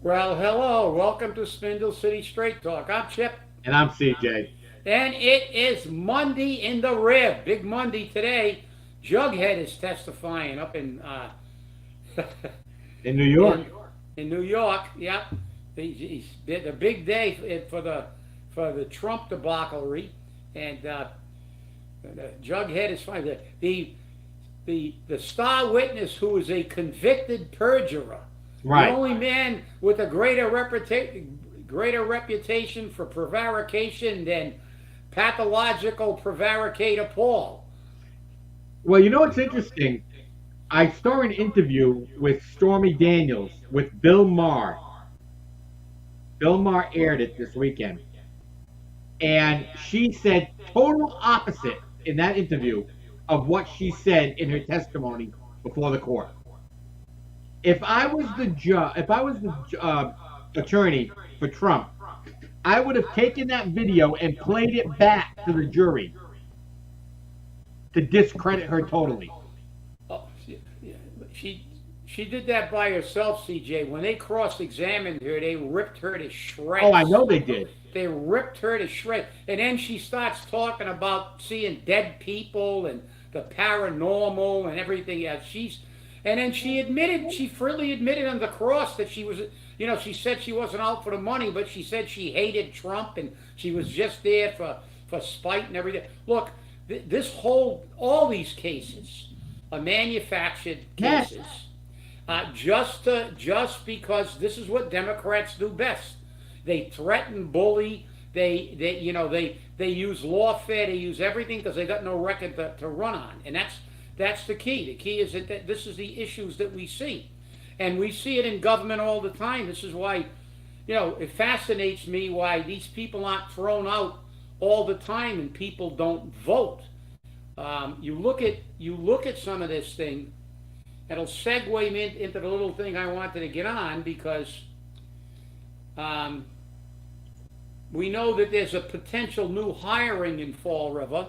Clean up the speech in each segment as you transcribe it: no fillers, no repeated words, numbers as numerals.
Well, hello. Welcome to Spindle City Straight Talk. I'm Chip. And I'm CJ. And it is Monday in the rib. Big Monday today. Jughead is testifying up in In New York. in New York. Yep. The big day for the Trump debauchery. And Jughead is fine. The star witness who is a convicted perjurer. Right. The only man with a greater reputation for prevarication than pathological prevaricator Paul. Well, you know what's interesting? I saw an interview with Stormy Daniels with Bill Maher. Bill Maher aired it this weekend. And she said total opposite in that interview of what she said in her testimony before the court. If I was the attorney for Trump, I would have taken that video and played it back to the jury to discredit her totally. Oh, she did that by herself, CJ. When they cross-examined her, they ripped her to shreds. Oh, I know they did. They ripped her to shreds. And then she starts talking about seeing dead people and the paranormal and everything else. And then she freely admitted on the cross that she was, she said she wasn't out for the money, but she said she hated Trump and she was just there for spite and everything. Look, all these cases are manufactured cases, just because this is what Democrats do best. They threaten, bully, they use lawfare, they use everything because they got no record to run on, and that's the key. The key is that this is the issues that we see. And we see it in government all the time. This is why, it fascinates me why these people aren't thrown out all the time and people don't vote. You look at some of this thing, it'll segue me into the little thing I wanted to get on because we know that there's a potential new hiring in Fall River.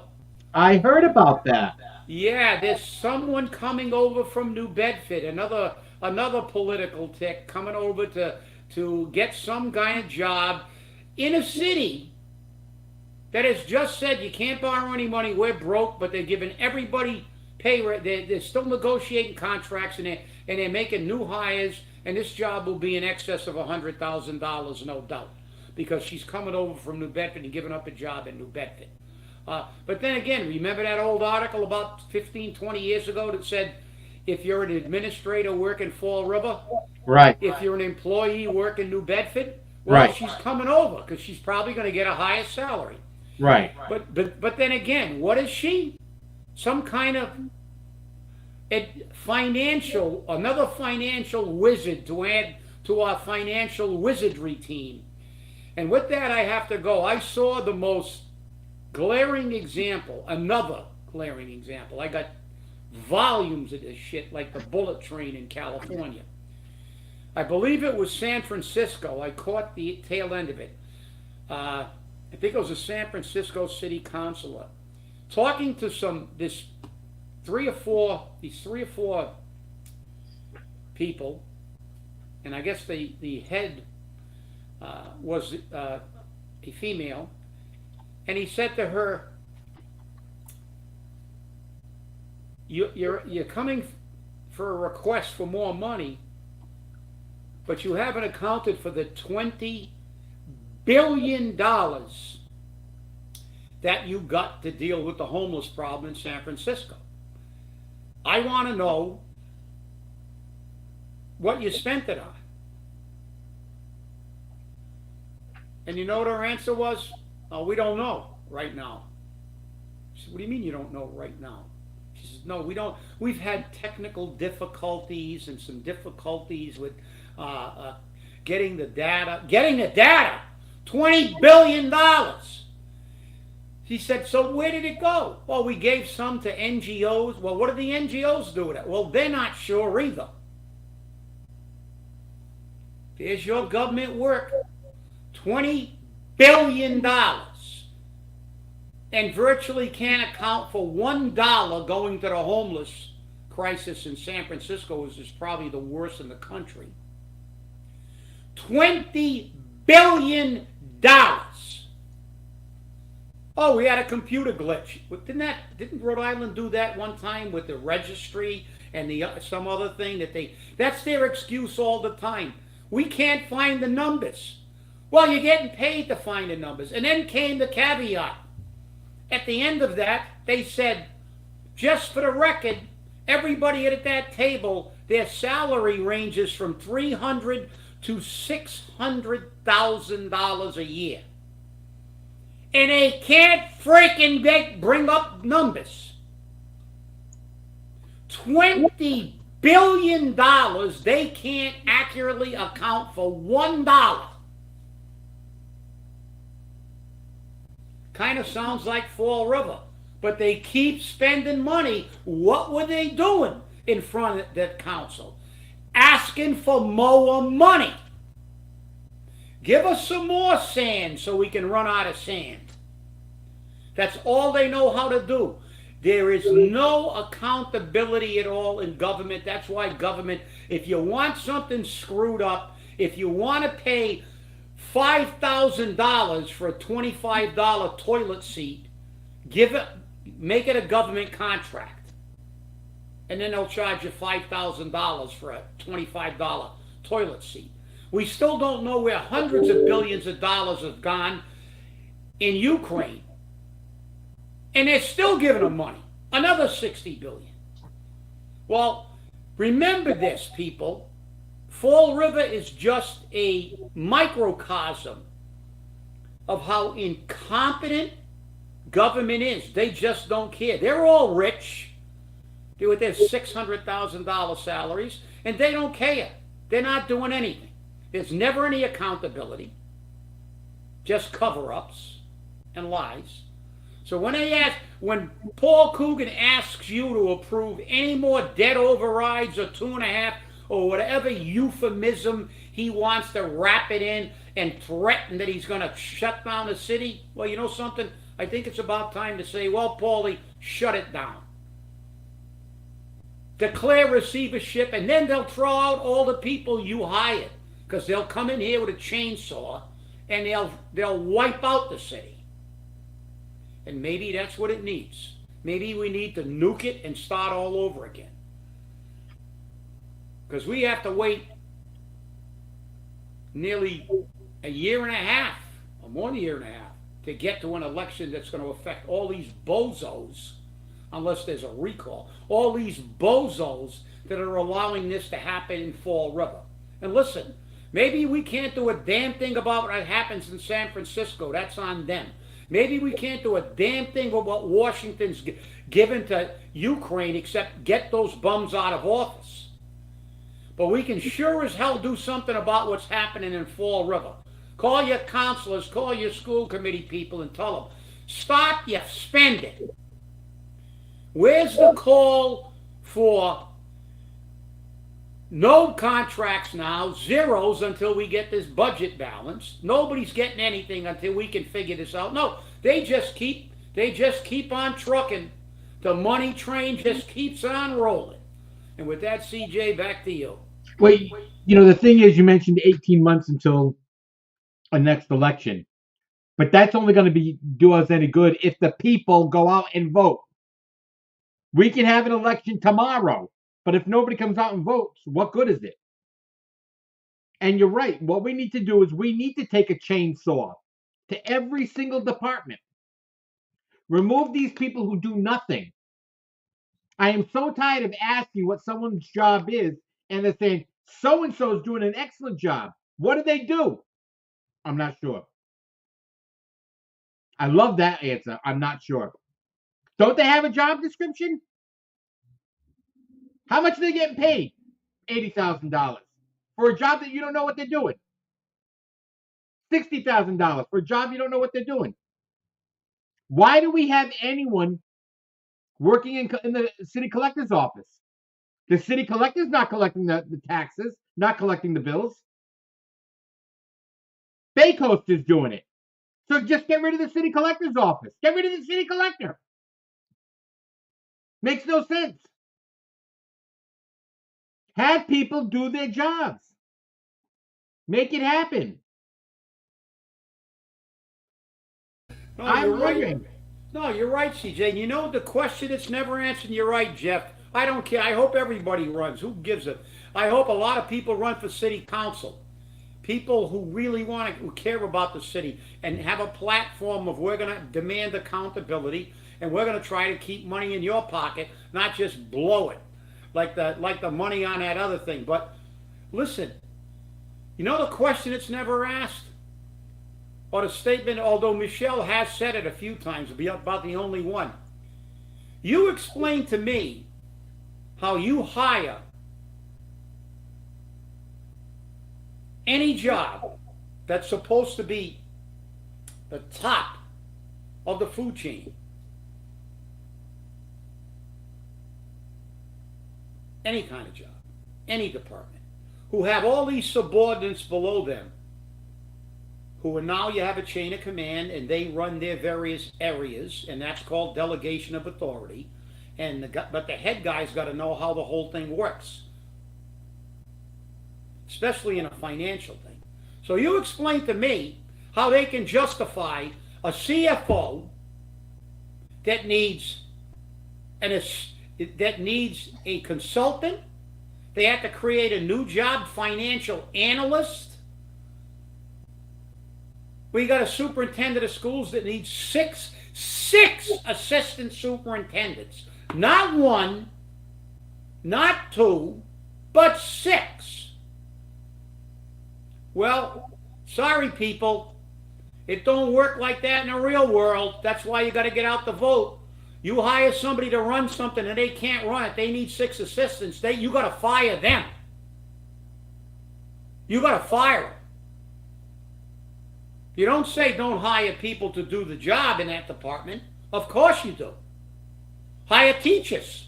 I heard about that. Yeah, there's someone coming over from New Bedford, another political tick coming over to get some kind of job in a city that has just said you can't borrow any money, we're broke, but they're giving everybody pay rate. They're still negotiating contracts and they're making new hires, and this job will be in excess of $100,000, no doubt, because she's coming over from New Bedford and giving up a job in New Bedford. But then again, remember that old article about 15, 20 years ago that said if you're an administrator working Fall River, right? If you're an employee working New Bedford, well, right, she's coming over because she's probably going to get a higher salary. Right. But then again, what is she? Some kind of another financial wizard to add to our financial wizardry team. And with that, I have to go. I saw the most glaring example, another glaring example. I got volumes of this shit like the bullet train in California. I believe it was San Francisco. I caught the tail end of it. I think it was a San Francisco City Councilor talking to these three or four people, and I guess the head was a female. And he said to her, you're coming for a request for more money, but you haven't accounted for the $20 billion that you got to deal with the homeless problem in San Francisco. I want to know what you spent it on. And you know what her answer was? Oh, we don't know right now. She said, what do you mean you don't know right now? She says, no, we don't. We've had technical difficulties and some difficulties with getting the data. $20 billion. He said, so where did it go? Well, we gave some to NGOs. Well, what did the NGOs do with it? Well, they're not sure either. There's your government work. $20 billion. And virtually can't account for $1 going to the homeless crisis in San Francisco, which is probably the worst in the country. $20 billion. Oh, we had a computer glitch. Didn't Rhode Island do that one time with the registry and the some other thing that's their excuse all the time. We can't find the numbers. Well, you're getting paid to find the numbers. And then came the caveat. At the end of that, they said, just for the record, everybody at that table, their salary ranges from $300,000 to $600,000 a year. And they can't freaking bring up numbers. $20 billion, they can't accurately account for $1. Kind of sounds like Fall River, but they keep spending money. What were they doing in front of that council? Asking for more money. Give us some more sand so we can run out of sand. That's all they know how to do. There is no accountability at all in government. That's why government, if you want something screwed up, if you want to pay $5,000 for a $25 toilet seat, make it a government contract. And then they'll charge you $5,000 for a $25 toilet seat. We still don't know where hundreds of billions of dollars have gone in Ukraine. And they're still giving them money. Another $60 billion. Well, remember this, people. Fall River is just a microcosm of how incompetent government is. They just don't care. They're all rich. They're with their $600,000 salaries, and they don't care. They're not doing anything. There's never any accountability, just cover-ups and lies. So when Paul Coogan asks you to approve any more debt overrides or 2.5 or whatever euphemism he wants to wrap it in and threaten that he's going to shut down the city, well, you know something? I think it's about time to say, well, Paulie, shut it down. Declare receivership, and then they'll throw out all the people you hired, because they'll come in here with a chainsaw and they'll wipe out the city. And maybe that's what it needs. Maybe we need to nuke it and start all over again. Because we have to wait nearly a year and a half, or more than a year and a half, to get to an election that's going to affect all these bozos, unless there's a recall. All these bozos that are allowing this to happen in Fall River. And listen, maybe we can't do a damn thing about what happens in San Francisco. That's on them. Maybe we can't do a damn thing about what Washington's given to Ukraine except get those bums out of office. But we can sure as hell do something about what's happening in Fall River. Call your counselors, call your school committee people and tell them, stop your spending. Where's the call for no contracts now, zeros until we get this budget balanced? Nobody's getting anything until we can figure this out. No, they just keep on trucking. The money train just keeps on rolling. And with that, CJ, back to you. Well, the thing is, you mentioned 18 months until a next election, but that's only going to do us any good if the people go out and vote. We can have an election tomorrow, but if nobody comes out and votes, what good is it? And you're right. What we need to do is we need to take a chainsaw to every single department. Remove these people who do nothing. I am so tired of asking what someone's job is, and they're saying, so-and-so is doing an excellent job. What do they do? I'm not sure. I love that answer. I'm not sure. Don't they have a job description? How much are they getting paid? $80,000 for a job that you don't know what they're doing. $60,000 for a job you don't know what they're doing. Why do we have anyone working in the city collector's office? The city collector's not collecting the taxes, not collecting the bills. Bay Coast is doing it. So just get rid of the city collector's office. Get rid of the city collector. Makes no sense. Have people do their jobs. Make it happen. No, you're I'm right. wondering. No, you're right, CJ. And you know the question that's never answered. You're right, Jeff. I don't care. I hope everybody runs. Who gives a? I hope a lot of people run for city council. People who really want to, who care about the city and have a platform of we're going to demand accountability and we're going to try to keep money in your pocket, not just blow it like the money on that other thing. But listen, you know the question that's never asked? Or the statement, although Michelle has said it a few times, about the only one. You explain to me how you hire any job that's supposed to be the top of the food chain. Any kind of job, any department, who have all these subordinates below them, who are now you have a chain of command and they run their various areas, and that's called delegation of authority. But the head guy's got to know how the whole thing works, especially in a financial thing. So you explain to me how they can justify a CFO that needs a consultant. They have to create a new job, financial analyst. We got a superintendent of schools that needs six assistant superintendents. Not one, not two, but six. Well, sorry people, it don't work like that in the real world. That's why you got to get out the vote. You hire somebody to run something and they can't run it. They need six assistants. You got to fire them. You got to fire them. You don't say don't hire people to do the job in that department. Of course you do. Hire teachers.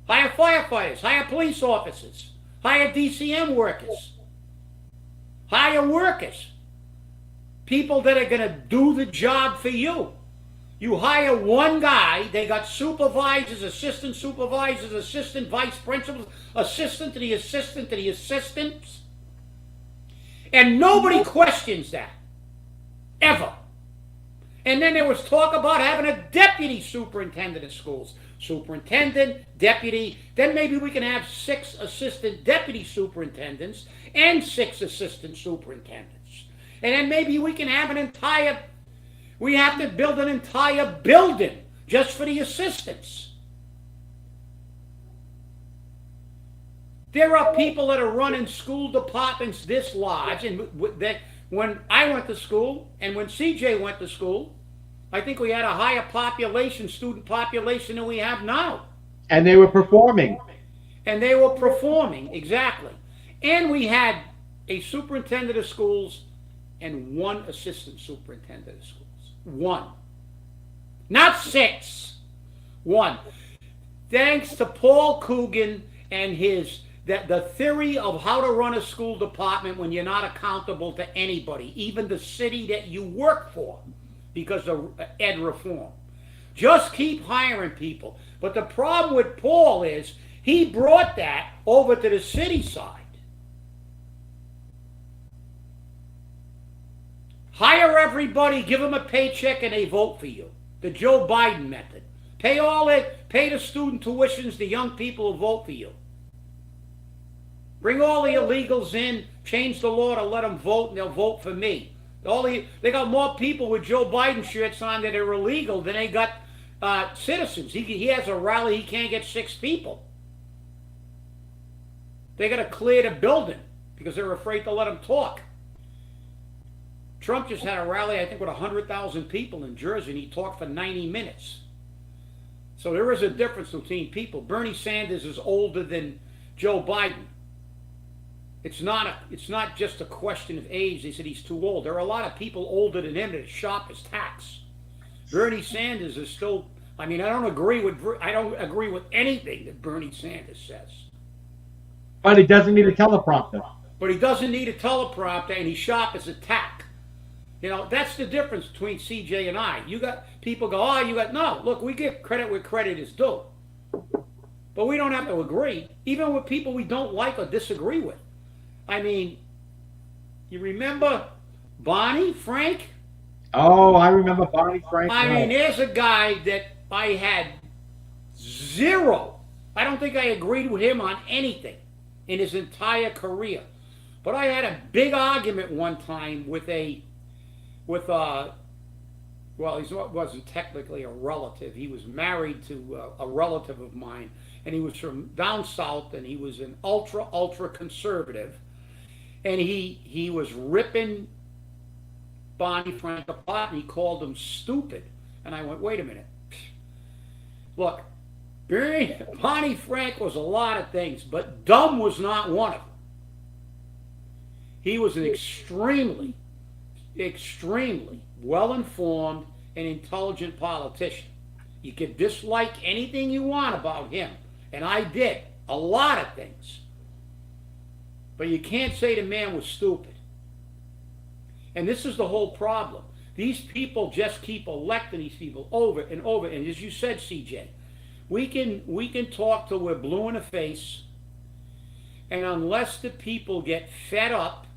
Hire firefighters. Hire police officers. Hire DCM workers. Hire workers. People that are going to do the job for you. You hire one guy, they got supervisors, assistant supervisors, assistant vice principals, assistant to the assistant to the assistants. And nobody questions that. Ever. And then there was talk about having a deputy superintendent of schools. Superintendent, deputy, then maybe we can have 6 assistant deputy superintendents and 6 assistant superintendents. And then maybe we can have we have to build an entire building just for the assistants. There are people that are running school departments this large, and that when I went to school and when CJ went to school, I think we had a higher student population than we have now. And they were performing. And they were performing, exactly. And we had a superintendent of schools and 1 assistant superintendent of schools. 1. Not 6. 1. Thanks to Paul Coogan and the theory of how to run a school department when you're not accountable to anybody, even the city that you work for, because of ed reform. Just keep hiring people. But the problem with Paul is he brought that over to the city side. Hire everybody, give them a paycheck, and they vote for you. The Joe Biden method. Pay the student tuitions, the young people who vote for you. Bring all the illegals in, change the law to let them vote, and they'll vote for me. They got more people with Joe Biden shirts on that are illegal than they got citizens. He has a rally, he can't get 6 people. They got to clear the building because they're afraid to let him talk. Trump just had a rally, I think, with 100,000 people in Jersey, and he talked for 90 minutes. So there is a difference between people. Bernie Sanders is older than Joe Biden. It's not just a question of age. They said he's too old. There are a lot of people older than him that are sharp as tacks. Bernie Sanders is still. I don't agree with anything that Bernie Sanders says. But he doesn't need a teleprompter. But he doesn't need a teleprompter, and he's sharp as a tack. That's the difference between CJ and I. You got people go, no, look, we give credit where credit is due. But we don't have to agree, even with people we don't like or disagree with. You remember Bonnie Frank? Oh, I remember Bonnie Frank. I mean, Well, there's a guy that I had zero. I don't think I agreed with him on anything in his entire career. But I had a big argument one time with a well, he wasn't technically a relative. He was married to a relative of mine, and he was from down south, and he was an ultra conservative, and he was ripping Bonnie Frank apart, and he called him stupid. And I went, wait a minute, look, Bonnie Frank was a lot of things, but dumb was not one of them. He was an extremely well informed and intelligent politician. You could dislike anything you want about him, and I did a lot of things, but you can't say the man was stupid. And this is the whole problem. These people just keep electing these people over and over. And as you said, CJ, we can talk till we're blue in the face, and unless the people get fed up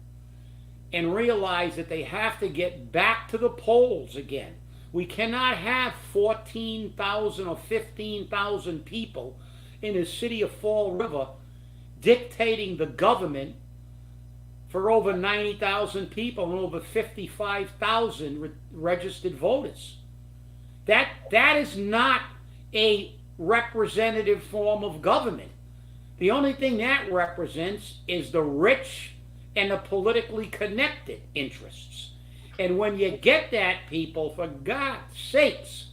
and realize that they have to get back to the polls again, we cannot have 14,000 or 15,000 people in the city of Fall River dictating the government for over 90,000 people and over 55,000 registered voters. That is not a representative form of government. The only thing that represents is the rich and the politically connected interests. And when you get that, people, for God's sakes,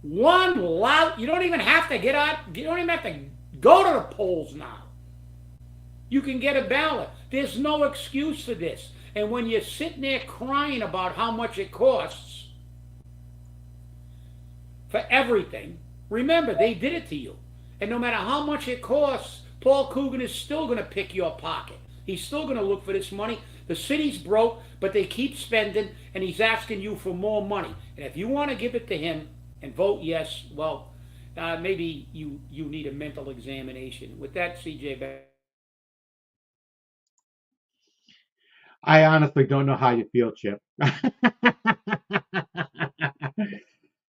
one loud, you don't even have to get out, you don't even have to go to the polls now. You can get a ballot. There's no excuse for this. And when you're sitting there crying about how much it costs for everything, remember, they did it to you. And no matter how much it costs, Paul Coogan is still going to pick your pocket. He's still going to look for this money. The city's broke, but they keep spending, and he's asking you for more money. And if you want to give it to him and vote yes, well, maybe you need a mental examination. With that, CJ. I honestly don't know how you feel, Chip.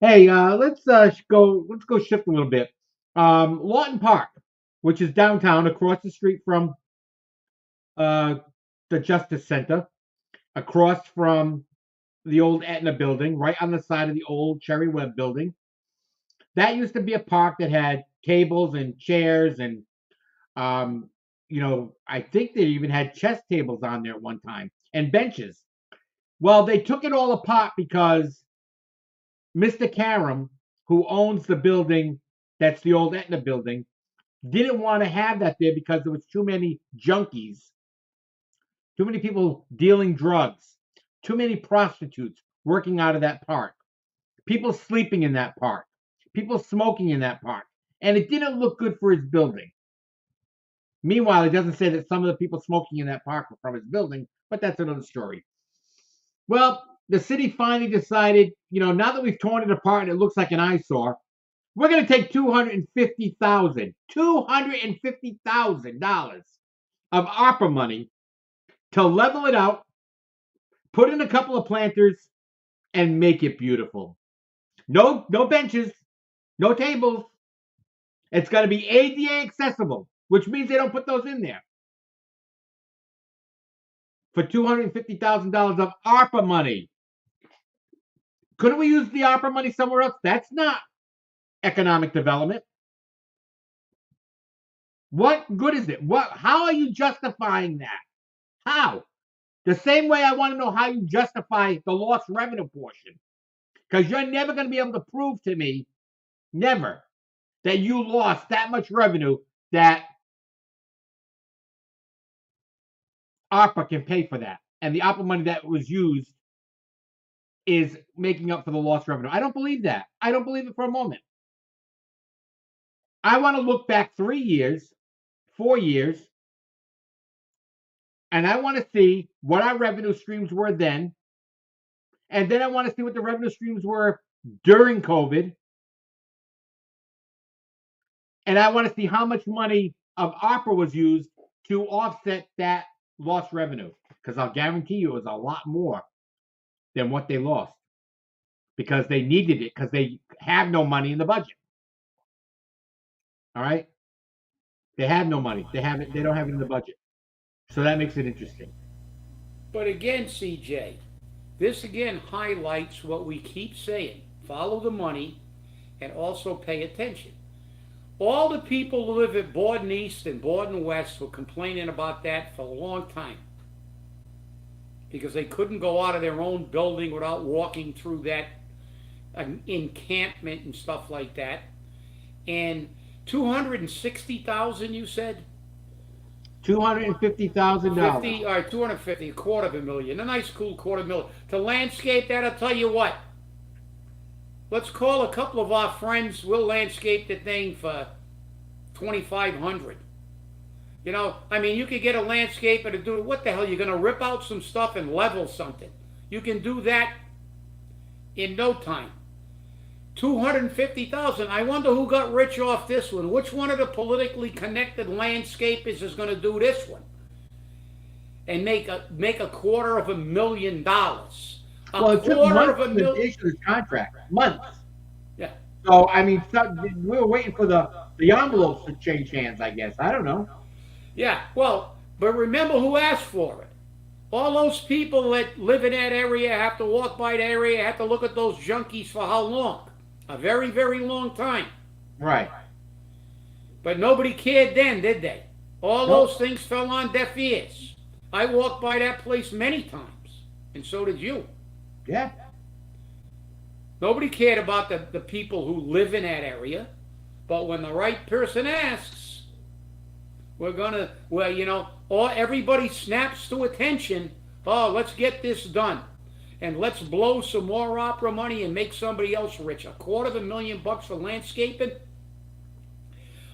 Hey, let's go shift a little bit. Lawton Park, which is downtown, across the street from uh, the Justice Center, across from the old Etna building, right on the side of the old Cherry Webb building. That used to be a park that had tables and chairs and um, I think they even had chess tables on there at one time and benches. Well, they took it all apart because Mr. Karam, who owns the building that's the old Etna building, didn't want to have that there because there was too many junkies, too many people dealing drugs, too many prostitutes working out of that park, people sleeping in that park, people smoking in that park, and it didn't look good for his building. Meanwhile, it doesn't say that some of the people smoking in that park were from his building, but that's another story. Well, the city finally decided, now that we've torn it apart and it looks like an eyesore, we're going to take $250,000 of ARPA money to level it out, put in a couple of planters, and make it beautiful. No benches, no tables. It's going to be ADA accessible, which means they don't put those in there. For $250,000 of ARPA money. Couldn't we use the ARPA money somewhere else? That's not economic development. What good is it? How are you justifying that? How? The same way I want to know how you justify the lost revenue portion. Because you're never going to be able to prove to me, never, that you lost that much revenue that ARPA can pay for that. And the ARPA money that was used is making up for the lost revenue. I don't believe that. I don't believe it for a moment. I want to look back 3 years, 4 years, and I want to see what our revenue streams were then. And then I want to see what the revenue streams were during COVID. And I want to see how much money of ARPA was used to offset that lost revenue, because I'll guarantee you it was a lot more than what they lost because they needed it because they have no money in the budget. All right, they have no money. They have it. They don't have it in the budget, so that makes it interesting. But again, CJ, this again highlights what we keep saying: follow the money and also pay attention. All the people who live at Borden East and Borden West were complaining about that for a long time because they couldn't go out of their own building without walking through that encampment and stuff like that. And 260,000, you said? $250,000. 50 or 250, a quarter of a million, a nice cool quarter of a million to landscape that. I'll tell you what, let's call a couple of our friends. We'll landscape the thing for 2,500. You know, I mean, you could get a landscaper to do it. What the hell? You're going to rip out some stuff and level something. You can do that in no time. 250,000. I wonder who got rich off this one. Which one of the politically connected landscapers is going to do this one and make a $250,000? Well, it took months to issue this contract. Months. Yeah. So I mean, we were waiting for the envelopes to change hands. I guess I don't know. Yeah. Well, but remember who asked for it. All those people that live in that area have to walk by the area, have to look at those junkies for how long? A very, very long time. Right. But nobody cared then, did they? All Nope. those things fell on deaf ears. I walked by that place many times, and so did you. Yeah. Nobody cared about the people who live in that area. But when the right person asks, or everybody snaps to attention. Oh, let's get this done. And let's blow some more opera money and make somebody else rich. $250,000 for landscaping?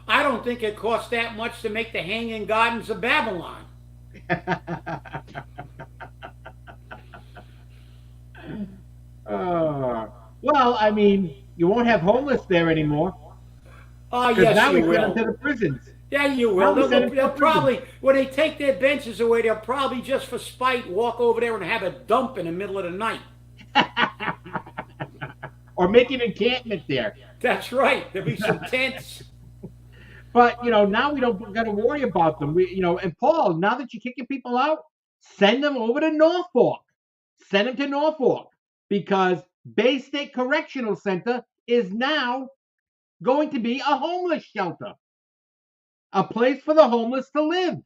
I don't think it costs that much to make the Hanging Gardens of Babylon. Well, I mean, you won't have homeless there anymore. Oh, Because yes, now you we send will. them to the prisons. Yeah, you will. They'll probably, when they take their benches away, they'll probably just for spite walk over there and have a dump in the middle of the night. Or make an encampment there. That's right. There'll be some tents. But now we don't got to worry about them. And Paul, now that you're kicking people out, send them over to Norfolk. Send them to Norfolk because Bay State Correctional Center is now going to be a homeless shelter, a place for the homeless to live.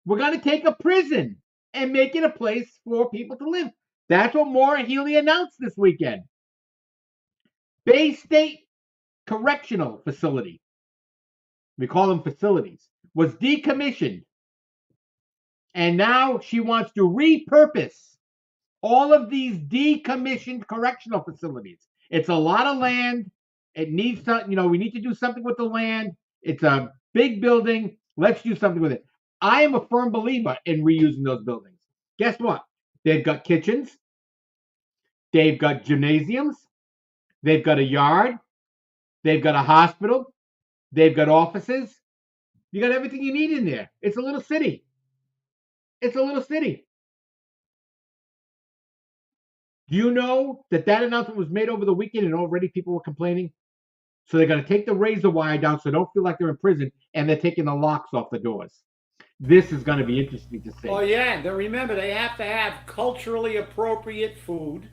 We're going to take a prison and make it a place for people to live. That's what Maura Healey announced this weekend. Bay State Correctional Facility, we call them facilities, was decommissioned. And now she wants to repurpose all of these decommissioned correctional facilities. It's a lot of land. It needs to, we need to do something with the land. It's a big building. Let's do something with it. I am a firm believer in reusing those buildings. Guess what? They've got kitchens. They've got gymnasiums. They've got a yard. They've got a hospital. They've got offices. You got everything you need in there. It's a little city. It's a little city. Do you know that announcement was made over the weekend and already people were complaining? So they're going to take the razor wire down so they don't feel like they're in prison, and they're taking the locks off the doors. This is going to be interesting to see. Oh, yeah. Then remember, they have to have culturally appropriate food.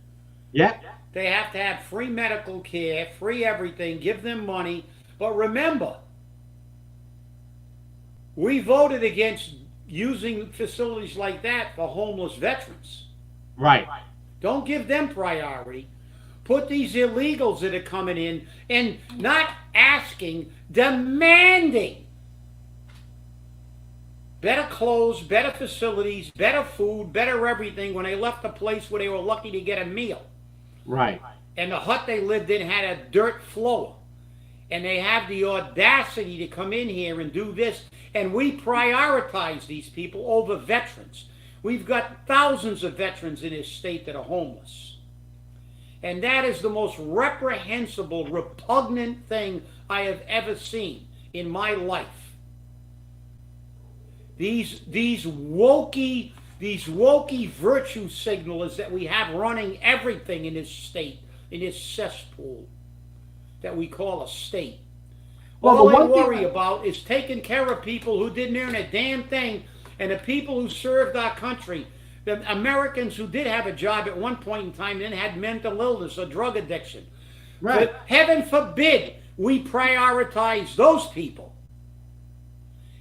Yep. They have to have free medical care, free everything, give them money. But remember, we voted against using facilities like that for homeless veterans. Right. Don't give them priority. Put these illegals that are coming in and not asking, demanding better clothes, better facilities, better food, better everything when they left a place where they were lucky to get a meal. Right. And the hut they lived in had a dirt floor. And they have the audacity to come in here and do this. And we prioritize these people over veterans. We've got thousands of veterans in this state that are homeless. And that is the most reprehensible, repugnant thing I have ever seen in my life. these wokey virtue signalers that we have running everything in this state, in this cesspool that we call a state. Well, the All they one thing, worry about is taking care of people who didn't earn a damn thing, and the people who served our country, the Americans who did have a job at one point in time, then had mental illness or drug addiction. right? But heaven forbid we prioritize those people.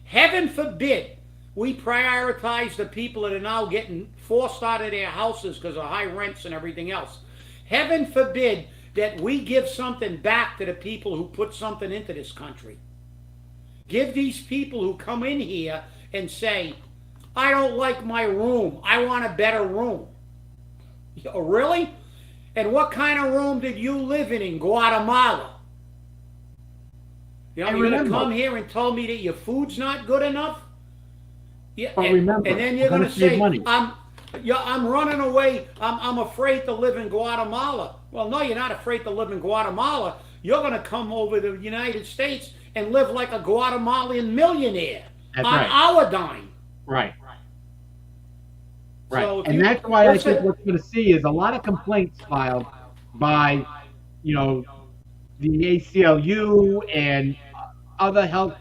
Heaven forbid we prioritize the people that are now getting forced out of their houses because of high rents and everything else. Heaven forbid that we give something back to the people who put something into this country. Give these people who come in here and say, I don't like my room, I want a better room. Oh, really? And what kind of room did you live in Guatemala? You know, you're going to come here and tell me that your food's not good enough? Yeah, But remember, and then you're we're going to gonna save say, money. I'm running away. I'm afraid to live in Guatemala. Well, no, you're not afraid to live in Guatemala. You're going to come over to the United States and live like a Guatemalan millionaire That's on right. our dime. Right. Right. So if And you- that's why I listen- think what we're going to see is a lot of complaints filed by, you know, the ACLU and other health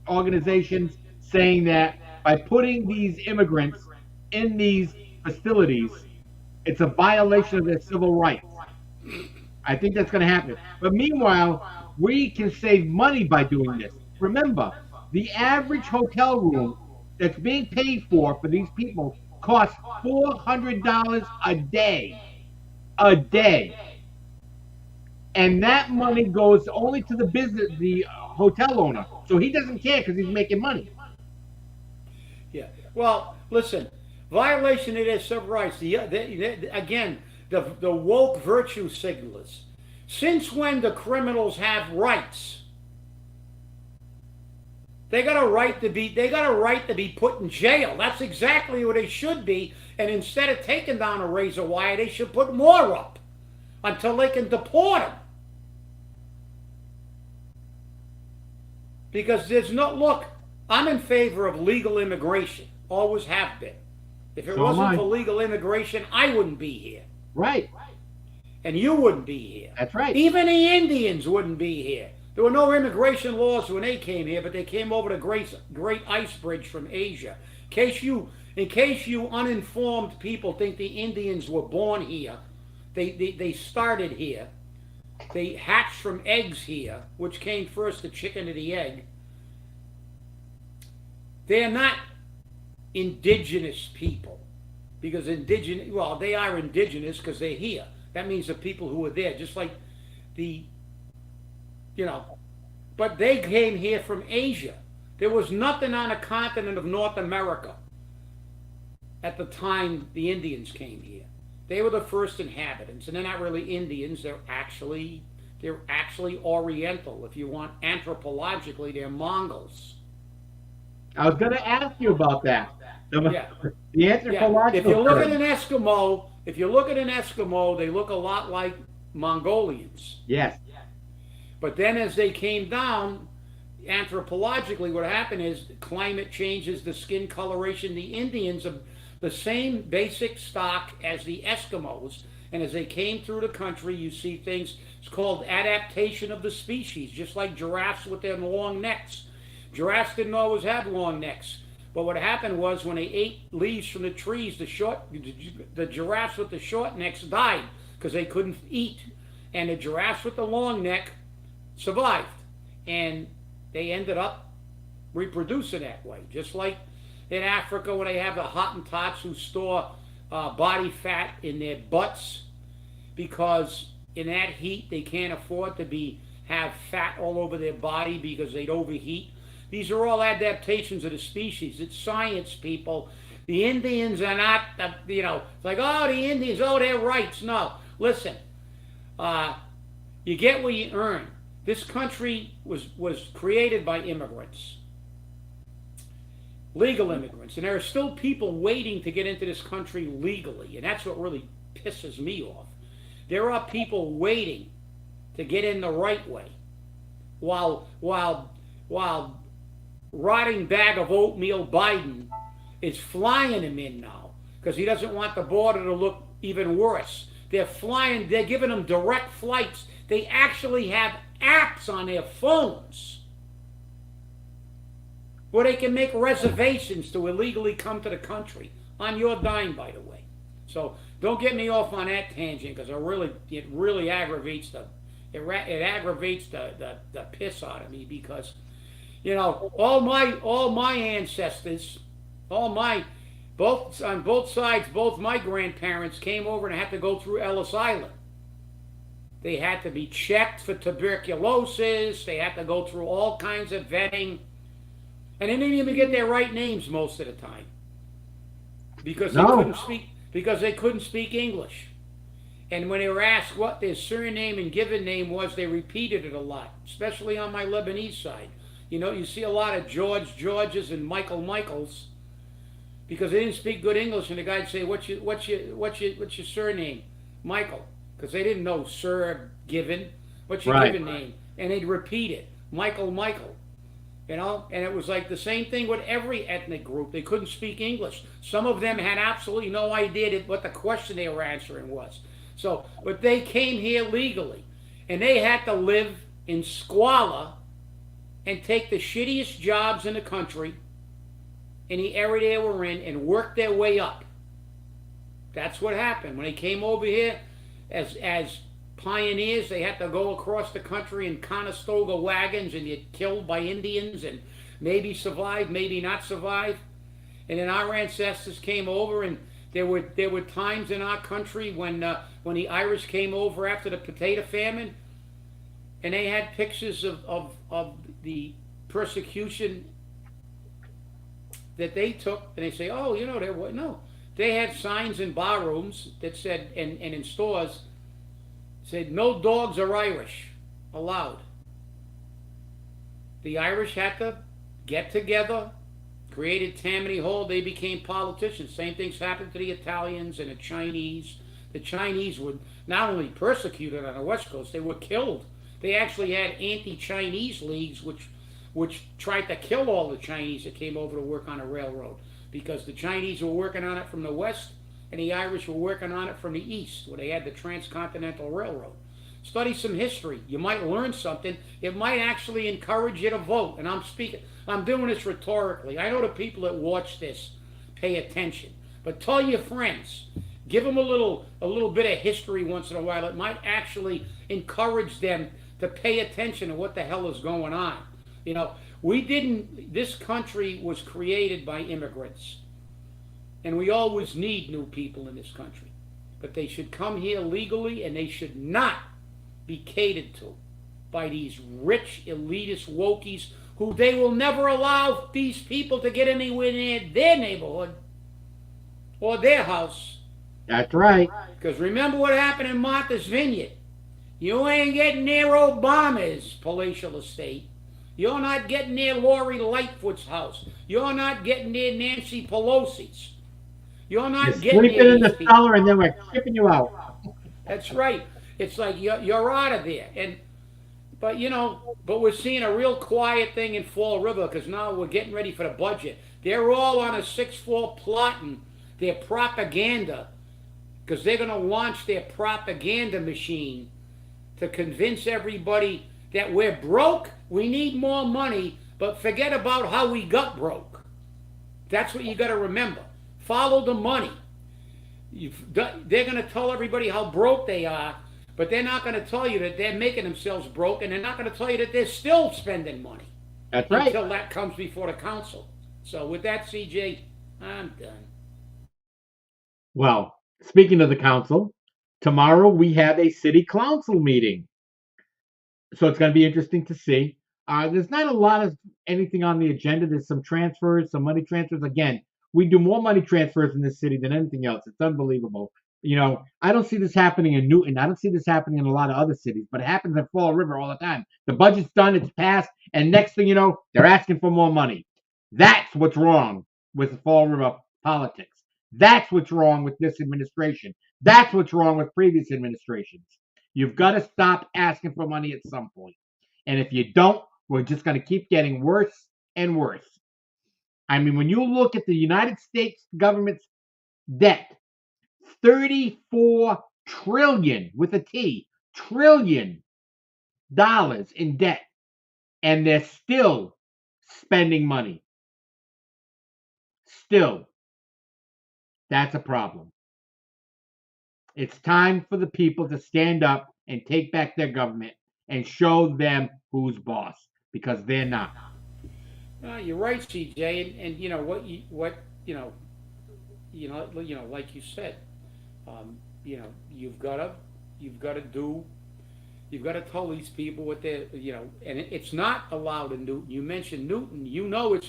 organizations saying that by putting these immigrants in these facilities, it's a violation of their civil rights. I think that's going to happen. But meanwhile, we can save money by doing this. Remember, the average hotel room that's being paid for these people costs $400 a day. A day. And that money goes only to the business, the hotel owner. So he doesn't care because he's making money. Yeah. Well, listen, violation of their civil rights. Again, the woke virtue signalers. Since when do criminals have rights? They got a right to be put in jail. That's exactly what they should be. And instead of taking down a razor wire, they should put more up until they can deport them. Because look, I'm in favor of legal immigration. Always have been. If it So am wasn't I. for legal immigration, I wouldn't be here. Right. And you wouldn't be here. That's right. Even the Indians wouldn't be here. There were no immigration laws when they came here, but they came over the Great Ice Bridge from Asia. In case you uninformed people think the Indians were born here, they started here. They hatched from eggs here, which came first, the chicken or the egg. They're not indigenous people, because they are indigenous because they're here. That means the people who were there, just like but they came here from Asia. There was nothing on the continent of North America at the time the Indians came here. They were the first inhabitants, and they're not really Indians. They're actually Oriental. If you want anthropologically, they're Mongols. I was going to ask you about that. Yeah. The anthropological. If you look at term. an Eskimo, they look a lot like Mongolians. Yes. But then as they came down, anthropologically, what happened is climate changes, the skin coloration. The Indians are the same basic stock as the Eskimos. And as they came through the country, you see things, it's called adaptation of the species, just like giraffes with their long necks. Giraffes didn't always have long necks. But what happened was when they ate leaves from the trees, the giraffes with the short necks died because they couldn't eat. And the giraffes with the long neck survived. And they ended up reproducing that way. Just like in Africa when they have the Hottentots who store body fat in their butts because in that heat they can't afford to have fat all over their body because they'd overheat. These are all adaptations of the species. It's science, people. The Indians are not, it's like, oh, the Indians, oh, their rights. No, listen, you get what you earn. This country was created by immigrants, legal immigrants, and there are still people waiting to get into this country legally, and that's what really pisses me off. There are people waiting to get in the right way, while rotting bag of oatmeal Biden is flying him in now because he doesn't want the border to look even worse. They're giving them direct flights. They actually have apps on their phones where they can make reservations to illegally come to the country on your dime, by the way. So don't get me off on that tangent because it really aggravates it aggravates the piss out of me because all my ancestors, all my both on both sides, both my grandparents came over and had to go through Ellis Island. They had to be checked for tuberculosis. They had to go through all kinds of vetting, and they didn't even get their right names most of the time because they No. couldn't speak English. And when they were asked what their surname and given name was, they repeated it a lot, especially on my Lebanese side. You see a lot of Georges and Michaels because they didn't speak good English, and the guy'd say, "What's your surname?" Michael, because they didn't know sir given. What's your Right. given name? And they'd repeat it, Michael. And it was like the same thing with every ethnic group. They couldn't speak English. Some of them had absolutely no idea what the question they were answering was. So, but they came here legally, and they had to live in squalor and take the shittiest jobs in the country in the area they were in and work their way up. That's what happened. When they came over here as pioneers, they had to go across the country in Conestoga wagons and get killed by Indians and maybe survive, maybe not survive. And then our ancestors came over, and there were times in our country when the Irish came over after the potato famine, and they had pictures of the persecution that they took, and they say, oh, there was no. They had signs in bar rooms that said, and in stores, said, no dogs are Irish allowed. The Irish had to get together, created Tammany Hall, they became politicians. Same things happened to the Italians and the Chinese. The Chinese were not only persecuted on the West Coast, they were killed. They actually had anti-Chinese leagues which tried to kill all the Chinese that came over to work on a railroad because the Chinese were working on it from the west and the Irish were working on it from the east where they had the Transcontinental Railroad. Study some history. You might learn something. It might actually encourage you to vote. And I'm doing this rhetorically. I know the people that watch this pay attention. But tell your friends. Give them a little bit of history once in a while. It might actually encourage them to pay attention to what the hell is going on. This country was created by immigrants. And we always need new people in this country. But they should come here legally, and they should not be catered to by these rich elitist wokies who they will never allow these people to get anywhere near their neighborhood or their house. That's right. Because remember what happened in Martha's Vineyard. You ain't getting near Obama's palatial estate. You're not getting near Lori Lightfoot's house. You're not getting near Nancy Pelosi's. You're not getting Sleeping near in the these people. cellar, and then we're shipping you out. That's right. It's like you're out of there. But we're seeing a real quiet thing in Fall River because now we're getting ready for the budget. They're all on a 6th floor plotting their propaganda because they're going to launch their propaganda machine to convince everybody that we're broke, we need more money, but forget about how we got broke. That's what you got to remember. Follow the money. They're going to tell everybody how broke they are, but they're not going to tell you that they're making themselves broke, and they're not going to tell you that they're still spending money. That's right. Until that comes before the council. So with that, CJ, I'm done. Well, speaking of the council, tomorrow we have a city council meeting. So it's going to be interesting to see. There's not a lot of anything on the agenda. There's some transfers, some money transfers. Again, we do more money transfers in this city than anything else. It's unbelievable. I don't see this happening in Newton. I don't see this happening in a lot of other cities, but it happens in Fall River all the time. The budget's done, it's passed, and next thing you know, they're asking for more money. That's what's wrong with Fall River politics. That's what's wrong with this administration. That's what's wrong with previous administrations. You've got to stop asking for money at some point. And if you don't, we're just going to keep getting worse and worse. I mean, when you look at the United States government's debt, 34 trillion with a T, trillion dollars in debt, and they're still spending money. Still, that's a problem. It's time for the people to stand up and take back their government and show them who's boss, because they're not. You're right, CJ, and you know what you know like you said, you've got to do you've got to tell these people what they and it's not allowed in Newton. You mentioned Newton, it's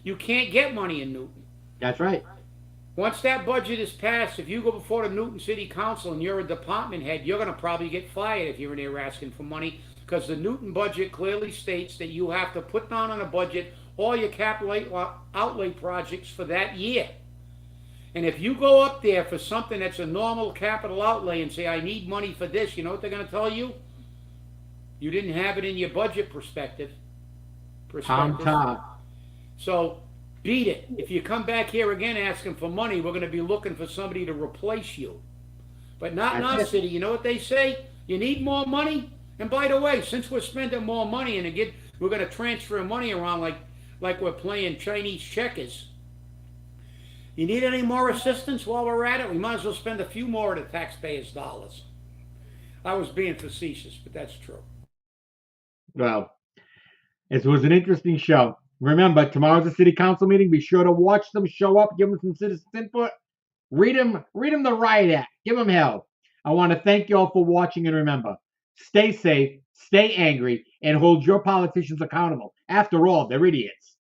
you can't get money in Newton. That's right. Once that budget is passed, if you go before the Newton City Council and you're a department head, you're going to probably get fired if you're in there asking for money, because the Newton budget clearly states that you have to put down on a budget all your capital outlay projects for that year. And if you go up there for something that's a normal capital outlay and say, I need money for this, you know what they're going to tell you? You didn't have it in your budget perspective. Tom Tom. So beat it. If you come back here again asking for money, we're going to be looking for somebody to replace you. But not in our city. You know what they say? You need more money? And by the way, since we're spending more money and again, we're going to transfer money around like we're playing Chinese checkers. You need any more assistance while we're at it? We might as well spend a few more of the taxpayers' dollars. I was being facetious, but that's true. Well, it was an interesting show. Remember, tomorrow's a city council meeting. Be sure to watch them, show up, give them some citizen input. Read them the riot act. Give them hell. I want to thank you all for watching, and remember, stay safe, stay angry, and hold your politicians accountable. After all, they're idiots.